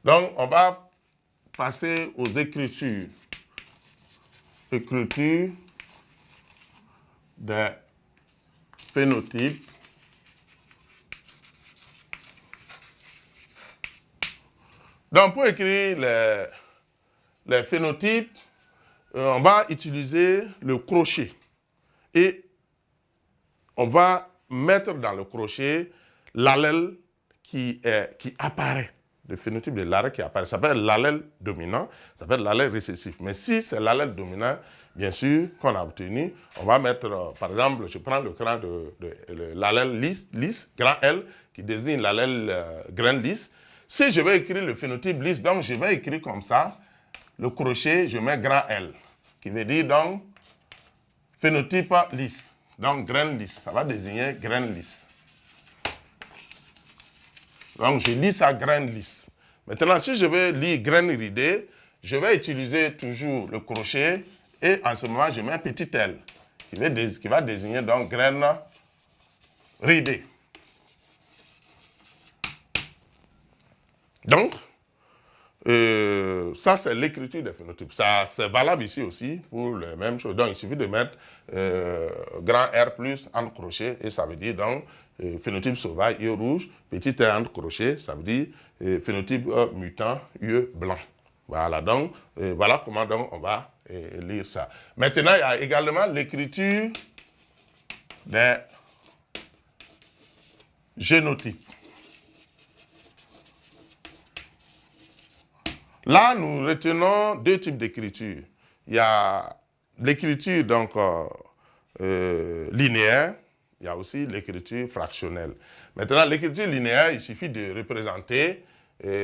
Donc, on va passer aux écritures. Écriture des phénotypes. Donc, pour écrire les phénotypes, on va utiliser le crochet. Et on va mettre dans le crochet l'allèle qui apparaît. Le phénotype de l'allèle qui apparaît. Ça s'appelle l'allèle dominant, ça s'appelle l'allèle récessif. Mais si c'est l'allèle dominant, bien sûr, qu'on a obtenu, on va mettre, par exemple, je prends le cas de l'allèle lisse, grand L, qui désigne l'allèle grain lisse. Si je vais écrire le phénotype lisse, donc je vais écrire comme ça, le crochet, je mets grand L, qui veut dire donc phénotype lisse. Donc, grain lisse, ça va désigner grain lisse. Donc, je lis ça grain lisse. Maintenant, si je veux lire grain ridé, je vais utiliser toujours le crochet et en ce moment, je mets un petit L qui va désigner donc grain ridé. Donc, ça, c'est l'écriture des phénotypes. Ça, c'est valable ici aussi pour les mêmes choses. Donc, il suffit de mettre grand R plus entre crochets et ça veut dire donc phénotype sauvage, yeux rouge, petit R entre crochets, ça veut dire phénotype mutant, yeux blanc. Voilà, donc, voilà comment donc on va lire ça. Maintenant, il y a également l'écriture des génotypes. Là, nous retenons deux types d'écriture. Il y a l'écriture donc linéaire, il y a aussi l'écriture fractionnelle. Maintenant, l'écriture linéaire, il suffit de représenter,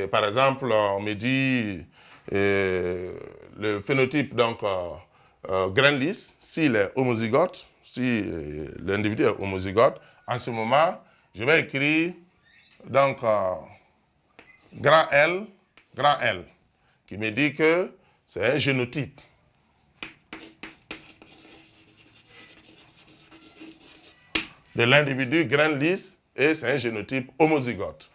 par exemple, on me dit le phénotype donc grain lisse, s'il est homozygote, si l'individu est homozygote, en ce moment, je vais écrire donc grand L, qui me dit que c'est un génotype. De l'individu grain lisse et c'est un génotype homozygote.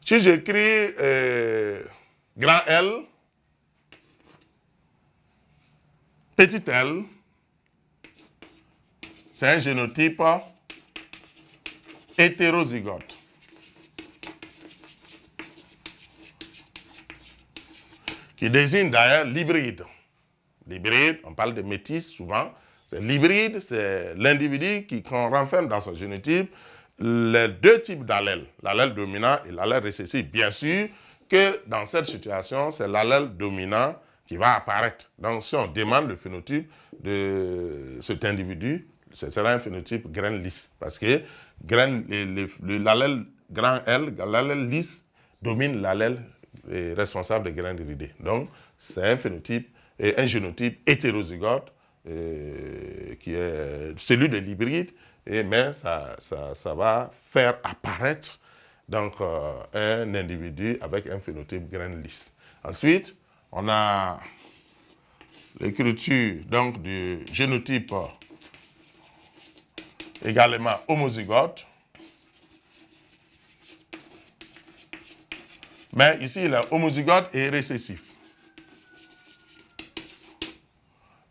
Si j'écris grand L, petit L, c'est un génotype hétérozygote. Qui désigne d'ailleurs l'hybride. L'hybride, on parle de métis souvent. C'est l'hybride, c'est l'individu qui renferme dans son génotype les deux types d'allèles, l'allèle dominant et l'allèle récessif. Bien sûr que dans cette situation, c'est l'allèle dominant qui va apparaître. Donc, si on demande le phénotype de cet individu, ce sera un phénotype grain lisse. Parce que l'allèle grand L, l'allèle lisse, domine l'allèle responsable des grains ridés. Donc, c'est un phénotype, un génotype hétérozygote qui est celui de l'hybride, mais ça va faire apparaître donc, un individu avec un phénotype grain lisse. Ensuite, on a l'écriture donc du génotype également homozygote. Mais ici, il est homozygote et récessif.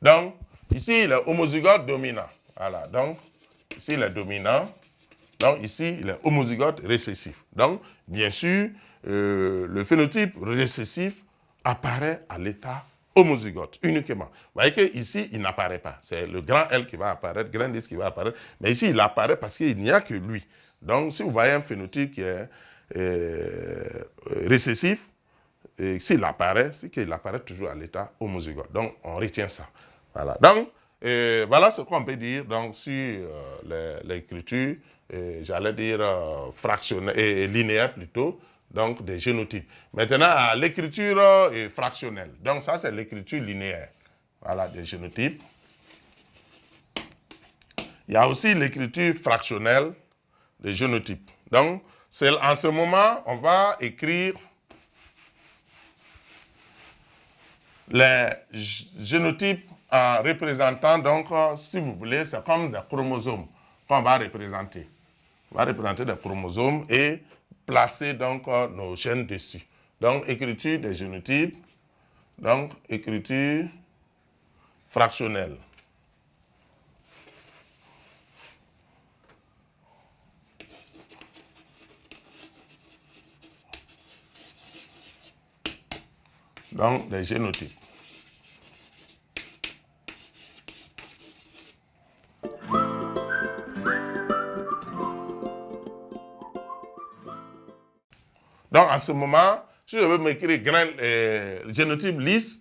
Donc, ici, il est homozygote dominant. Voilà, donc, ici, il est dominant. Donc, ici, il est homozygote récessif. Donc, bien sûr, le phénotype récessif apparaît à l'état homozygote uniquement. Vous voyez qu'ici, il n'apparaît pas. C'est le grand L qui va apparaître, grand lisse qui va apparaître. Mais ici, il apparaît parce qu'il n'y a que lui. Donc, si vous voyez un phénotype qui est récessif, s'il apparaît, c'est qu'il apparaît toujours à l'état homozygote. Donc, on retient ça. Voilà. Donc, voilà ce qu'on peut dire donc, sur l'écriture, j'allais dire fractionnelle et linéaire plutôt, donc des génotypes. Maintenant, à l'écriture fractionnelle. Donc, ça, c'est l'écriture linéaire. Voilà, des génotypes. Il y a aussi l'écriture fractionnelle des génotypes. Donc, en ce moment, on va écrire les génotypes en représentant, donc, si vous voulez, c'est comme des chromosomes qu'on va représenter. On va représenter des chromosomes et placer donc nos gènes dessus. Donc, écriture des génotypes, donc écriture fractionnelle. Donc, des génotypes. Donc, en ce moment, si je veux m'écrire génotype lisse,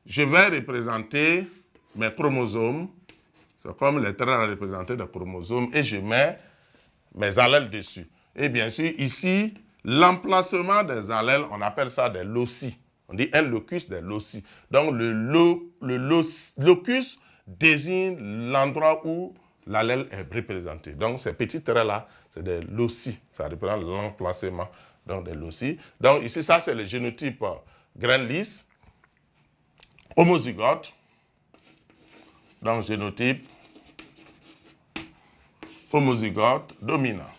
je vais représenter mes chromosomes. C'est comme les traits à représenter des chromosomes et je mets mes allèles dessus. Et bien sûr, ici, l'emplacement des allèles, on appelle ça des loci. On dit un locus des loci. Donc, le locus désigne l'endroit où l'allèle est représenté. Donc, ces petits traits-là, c'est des loci. Ça représente l'emplacement des loci. Donc, ici, ça, c'est le génotype graine lisse, homozygote. Donc, génotype homozygote dominant.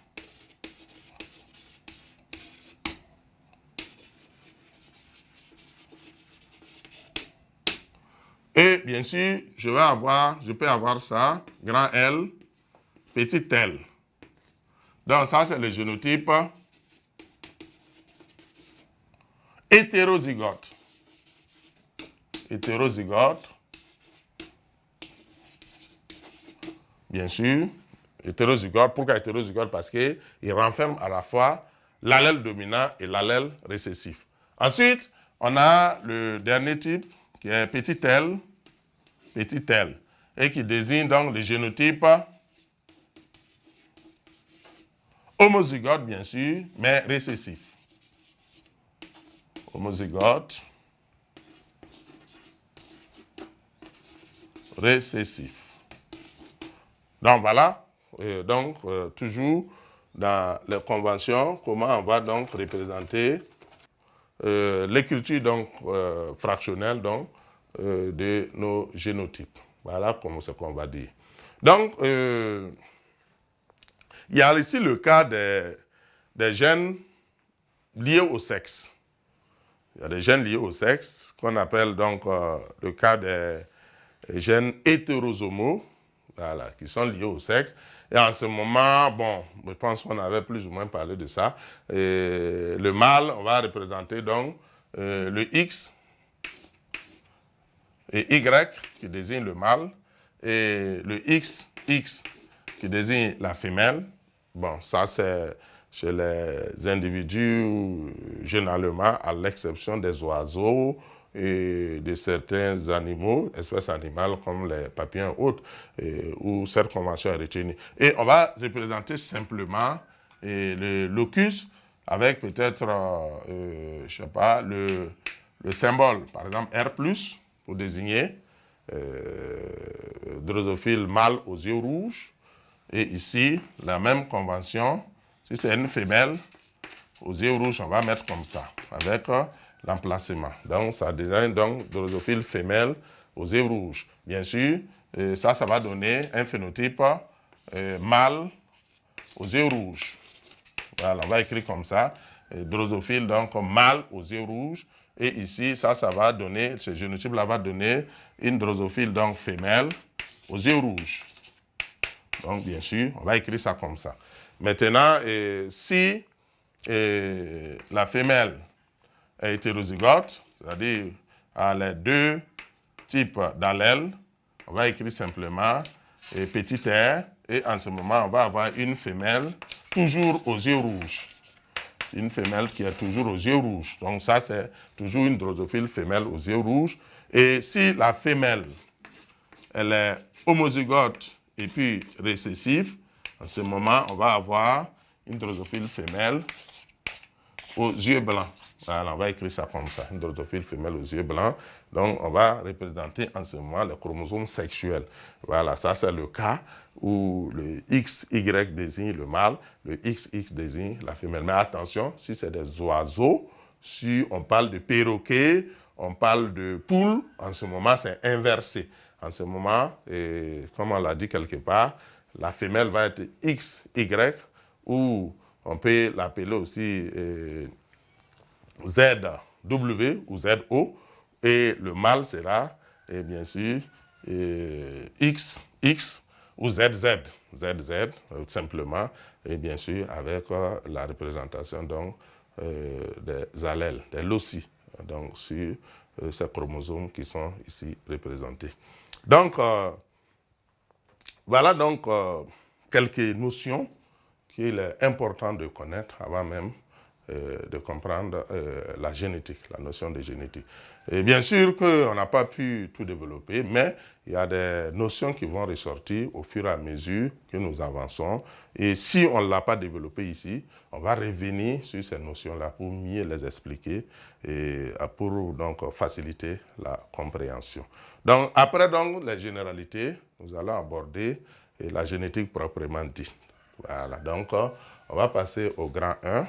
Et bien sûr, je peux avoir ça, grand L, petit L. Donc ça, c'est le génotype hétérozygote. Hétérozygote. Bien sûr, hétérozygote. Pourquoi hétérozygote? Parce qu'il renferme à la fois l'allèle dominant et l'allèle récessif. Ensuite, on a le dernier type qui est petit L, et qui désigne donc le génotype homozygote, bien sûr, mais récessif. Homozygote, récessif. Donc voilà, toujours dans les conventions, comment on va donc représenter l'écriture fractionnelle de nos génotypes. Voilà comment c'est qu'on va dire. Donc, il y a ici le cas des gènes liés au sexe. Il y a des gènes liés au sexe qu'on appelle donc le cas des gènes hétérosomaux, voilà, qui sont liés au sexe. Et en ce moment, bon, je pense qu'on avait plus ou moins parlé de ça. Et le mâle, on va représenter donc le X et Y qui désigne le mâle et le XX qui désigne la femelle. Bon, ça c'est chez les individus généralement, à l'exception des oiseaux et de certains animaux, espèces animales comme les papillons et autres, où cette convention est retenue. Et on va représenter simplement le locus avec peut-être, je ne sais pas, le symbole, par exemple R+, pour désigner drosophile mâle aux yeux rouges. Et ici, la même convention, si c'est une femelle, aux yeux rouges, on va mettre comme ça, avec l'emplacement. Donc, ça désigne donc drosophile femelle aux yeux rouges. Bien sûr, ça va donner un phénotype mâle aux yeux rouges. Voilà, on va écrire comme ça, drosophile donc mâle aux yeux rouges. Et ici, ça va donner, ce génotype-là va donner une drosophile donc femelle aux yeux rouges. Donc, bien sûr, on va écrire ça comme ça. Maintenant, si la femelle est hétérozygote, c'est-à-dire a les deux types d'allèles, on va écrire simplement petit r, et en ce moment, on va avoir une femelle toujours aux yeux rouges. Une femelle qui est toujours aux yeux rouges. Donc ça, c'est toujours une drosophile femelle aux yeux rouges. Et si la femelle, elle est homozygote et puis récessive, en ce moment, on va avoir une drosophile femelle aux yeux blancs. Voilà, on va écrire ça comme ça, une drosophile femelle aux yeux blancs. Donc, on va représenter en ce moment les chromosomes sexuels. Voilà, ça c'est le cas où le XY désigne le mâle, le XX désigne la femelle. Mais attention, si c'est des oiseaux, si on parle de perroquets, on parle de poule, en ce moment, c'est inversé. En ce moment, comme on l'a dit quelque part, la femelle va être XY, ou on peut l'appeler aussi ZW ou ZO, et le mâle sera, bien sûr, XX ou ZZ, simplement, et bien sûr avec la représentation donc, des allèles, des loci, donc sur ces chromosomes qui sont ici représentés. Donc, voilà donc quelques notions qu'il est important de connaître avant même de comprendre la génétique, la notion de génétique. Et bien sûr qu'on n'a pas pu tout développer, mais il y a des notions qui vont ressortir au fur et à mesure que nous avançons. Et si on ne l'a pas développé ici, on va revenir sur ces notions-là pour mieux les expliquer et pour donc faciliter la compréhension. Donc, après donc, les généralités, nous allons aborder la génétique proprement dite. Voilà, donc on va passer au grand 1.